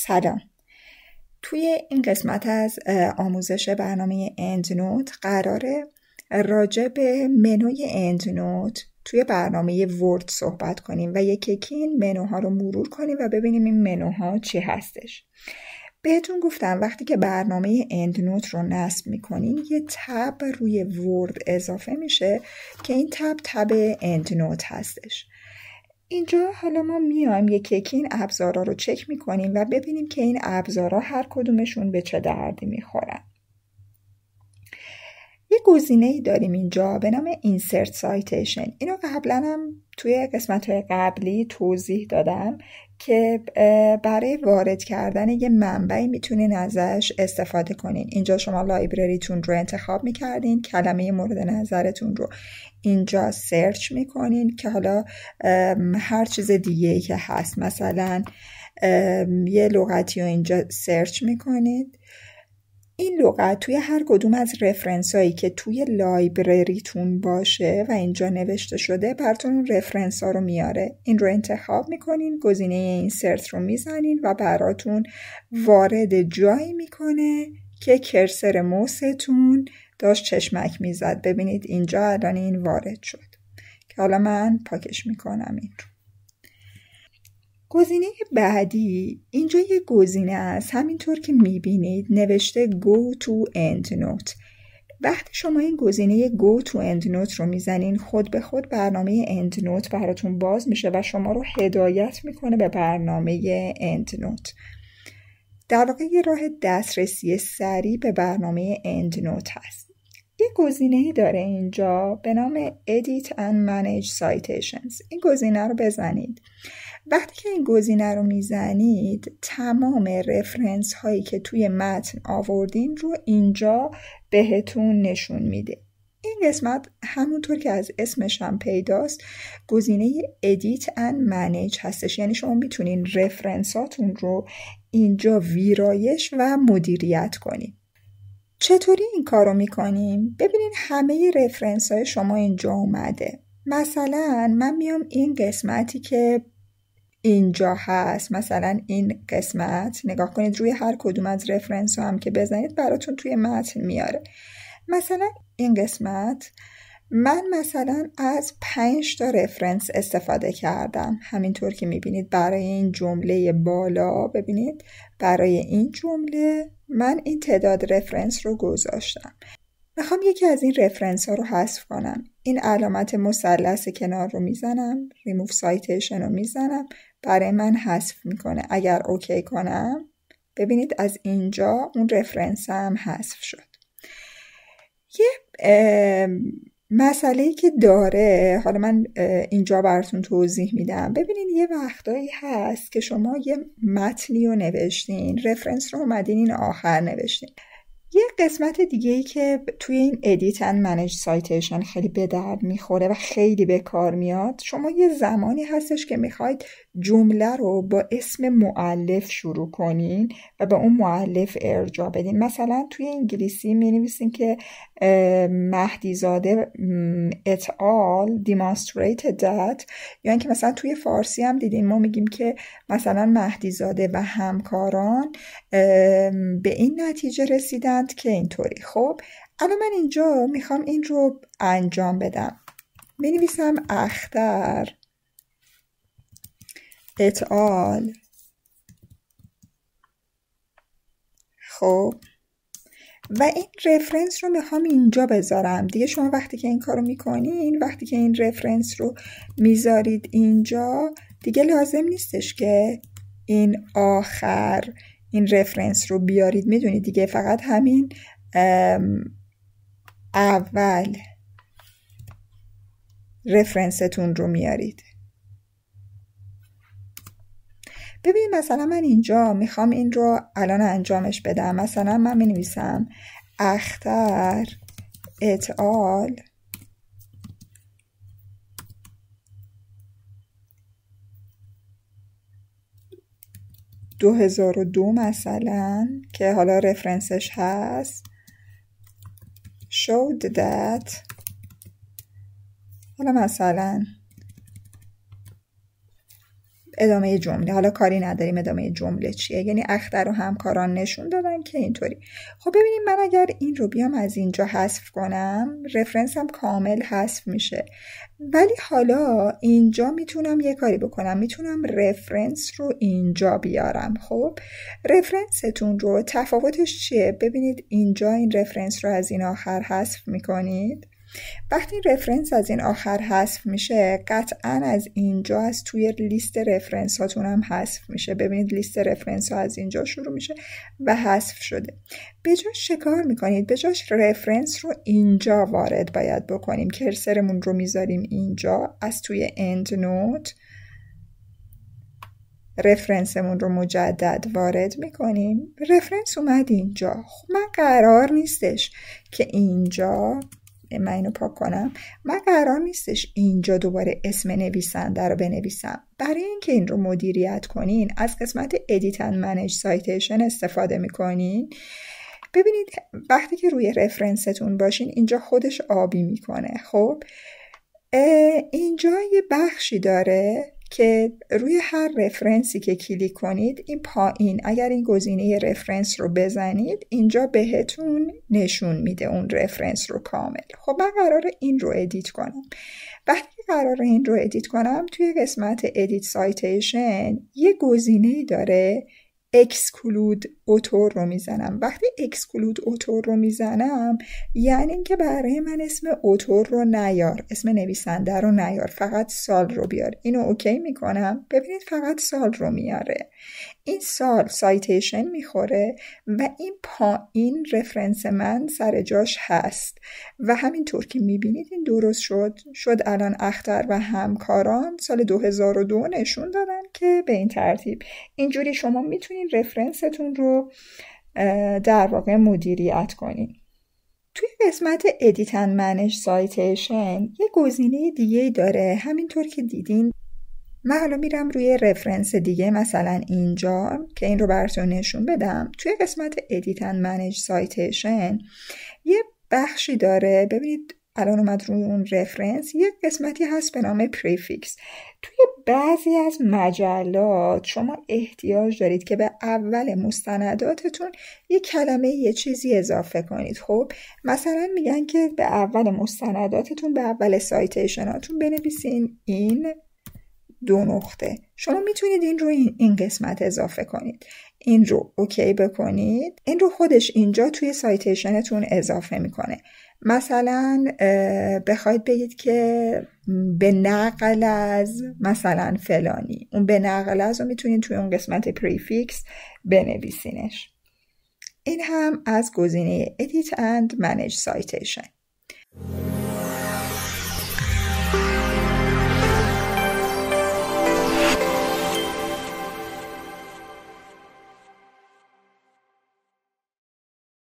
سلام. توی این قسمت از آموزش برنامه اندنوت قراره راجع به منوی اندنوت توی برنامه ورد صحبت کنیم و یکی یکی این منوها رو مرور کنیم و ببینیم این منوها چی هستش. بهتون گفتم وقتی که برنامه اندنوت رو نصب میکنین یه تب روی ورد اضافه میشه که این تب اندنوت هستش. اینجا حالا ما میایم یکی یکی این ابزارا رو چک میکنیم و ببینیم که این ابزارا هر کدومشون به چه دردی میخورن. یه گزینه‌ای داریم اینجا به نام Insert Citation. اینو قبلا هم توی قسمت‌های قبلی توضیح دادم که برای وارد کردن یه منبعی میتونین ازش استفاده کنین. اینجا شما لایبرریتون رو انتخاب میکردین، کلمه مورد نظرتون رو اینجا سرچ میکنین که حالا هر چیز دیگه‌ای که هست مثلا یه لغتی رو اینجا سرچ میکنید. این لغت توی هر کدوم از رفرنس هایی که توی لایبرریتون باشه و اینجا نوشته شده براتون اون رفرنس ها رو میاره. این رو انتخاب میکنین، گزینه اینسرت رو میزنین و براتون وارد جایی میکنه که کرسر موستون داشت چشمک میزد. ببینید اینجا الان این وارد شد که حالا من پاکش میکنم این رو. گزینه بعدی اینجا یه گزینه است، همینطور که میبینید نوشته Go to EndNote. وقتی شما این گزینه Go to EndNote رو میزنین خود به خود برنامه EndNote براتون باز میشه و شما رو هدایت میکنه به برنامه EndNote. در واقع یه راه دسترسی سریع به برنامه EndNote هست. یه گزینه‌ای داره اینجا به نام Edit and Manage Citations. این گزینه رو بزنید. وقتی که این گزینه رو میزنید تمام رفرنس هایی که توی متن آوردین رو اینجا بهتون نشون میده. این قسمت همونطور که از اسمش هم پیداست گزینه Edit and Manage هستش، یعنی شما میتونین رفرنساتون رو اینجا ویرایش و مدیریت کنین. چطوری این کار رو میکنیم؟ ببینین همه رفرنس های شما اینجا اومده. مثلا من میام این قسمتی که اینجا هست، مثلا این قسمت نگاه کنید روی هر کدوم از رفرنس ها هم که بزنید براتون توی متن میاره. مثلا این قسمت من مثلا از 5 تا رفرنس استفاده کردم، همینطور که میبینید برای این جمله بالا. ببینید برای این جمله من این تعداد رفرنس رو گذاشتم. میخوام یکی از این رفرنس ها رو حذف کنم. این علامت مثلث کنار رو میزنم، Remove Citation رو میزنم، برای من حذف میکنه. اگر اوکی کنم ببینید از اینجا اون رفرنس هم حذف شد. یه مسئله‌ای که داره، حالا من اینجا براتون توضیح میدم. ببینید یه وقتایی هست که شما یه متنی رو نوشتین، رفرنس رو اومدین این آخر نوشتین. یه قسمت دیگه‌ای که توی این Edit and Manage Citation خیلی به درد میخوره و خیلی به کار میاد، شما یه زمانی هستش که میخواید جمله رو با اسم مؤلف شروع کنین و به اون مؤلف ارجاع بدین. مثلا توی انگلیسی می‌نویسین که مهدی زاده et al demonstrated that، یعنی که مثلا توی فارسی هم دیدین ما میگیم که مثلا مهدی زاده و همکاران به این نتیجه رسیدند که اینطوری. خب الان من اینجا میخوام این رو انجام بدم. می‌نویسم اختر et al. خب و این رفرنس رو میخوام اینجا بذارم دیگه. شما وقتی که این کارو میکنین، وقتی که این رفرنس رو میذارید اینجا، دیگه لازم نیستش که این آخر این رفرنس رو بیارید. میدونید دیگه، فقط همین اول رفرنستون رو میارید. ببینید مثلا من اینجا میخوام این رو الان انجامش بدم. مثلا من می‌نویسم اختر et al. (2002) مثلا که حالا رفرنسش هست showed that، حالا مثلا ادامه جمله. حالا کاری نداریم ادامه جمله چیه، یعنی اختر و همکاران نشون دادن که اینطوری. خب ببینیم من اگر این رو بیام از اینجا حذف کنم رفرنسم کامل حذف میشه، ولی حالا اینجا میتونم یه کاری بکنم، میتونم رفرنس رو اینجا بیارم. خب رفرنستون رو تفاوتش چیه؟ ببینید اینجا این رفرنس رو از این آخر حذف میکنید. وقتی رفرنس از این آخر حذف میشه قطعا از اینجا از توی لیست رفرنس هاتون هم حذف میشه. ببینید لیست رفرنس ها از اینجا شروع میشه و حذف شده. به جاش چیکار میکنید؟ به جاش رفرنس رو اینجا وارد باید بکنیم. کرسرمون رو میذاریم اینجا، از توی اند نوت رفرنسمون رو مجدد وارد میکنیم. رفرنس اومد اینجا. خب من قرار نیستش که اینجا، من اینو پاک کنم، من قرار نیستش اینجا دوباره اسم نویسنده رو بنویسم. برای اینکه این رو مدیریت کنین از قسمت Edit and Manage Citation استفاده میکنین. ببینید وقتی که روی رفرنستون باشین اینجا خودش آبی میکنه. خب اینجا یه بخشی داره که روی هر رفرنسی که کلیک کنید این پایین اگر این گزینه رفرنس رو بزنید اینجا بهتون نشون میده اون رفرنس رو کامل. خب من قراره این رو ادیت کنم. وقتی قراره این رو ادیت کنم توی قسمت Edit Citation یه گزینه داره exclude author رو میزنم. وقتی exclude author رو میزنم یعنی اینکه برای من اسم author رو نیار، اسم نویسنده رو نیار، فقط سال رو بیار. اینو اوکی میکنم. ببینید فقط سال رو میاره. این سال سایتیشن میخوره و این پایین رفرنس من سر جاش هست و همینطور که میبینید این درست شد. الان اختر و همکاران سال 2002 نشون دادن که به این ترتیب. اینجوری شما میتونید رفرنستون رو در واقع مدیریت کنید. توی قسمت Edit and Manage Citation یه گزینه دیگه داره. همینطور که دیدین من حالا میرم روی رفرنس دیگه، مثلا اینجا که این رو براتون نشون بدم. توی قسمت Edit and Manage Citation یه بخشی داره. ببینید الان اومد روی اون رفرنس یه قسمتی هست به نام پریفیکس. توی بعضی از مجلات شما احتیاج دارید که به اول مستنداتتون یه کلمه یه چیزی اضافه کنید. خب مثلا میگن که به اول مستنداتتون، به اول سایتیشناتون بنویسین این 2 نقطه. شما میتونید این رو این قسمت اضافه کنید. این رو اوکی بکنید. این رو خودش اینجا توی سایتیشنتون اضافه میکنه. مثلا بخواید بگید که به نقل از مثلا فلانی، اون به نقل از رو میتونید توی اون قسمت پریفیکس بنویسینش. این هم از گزینه Edit and Manage Citation.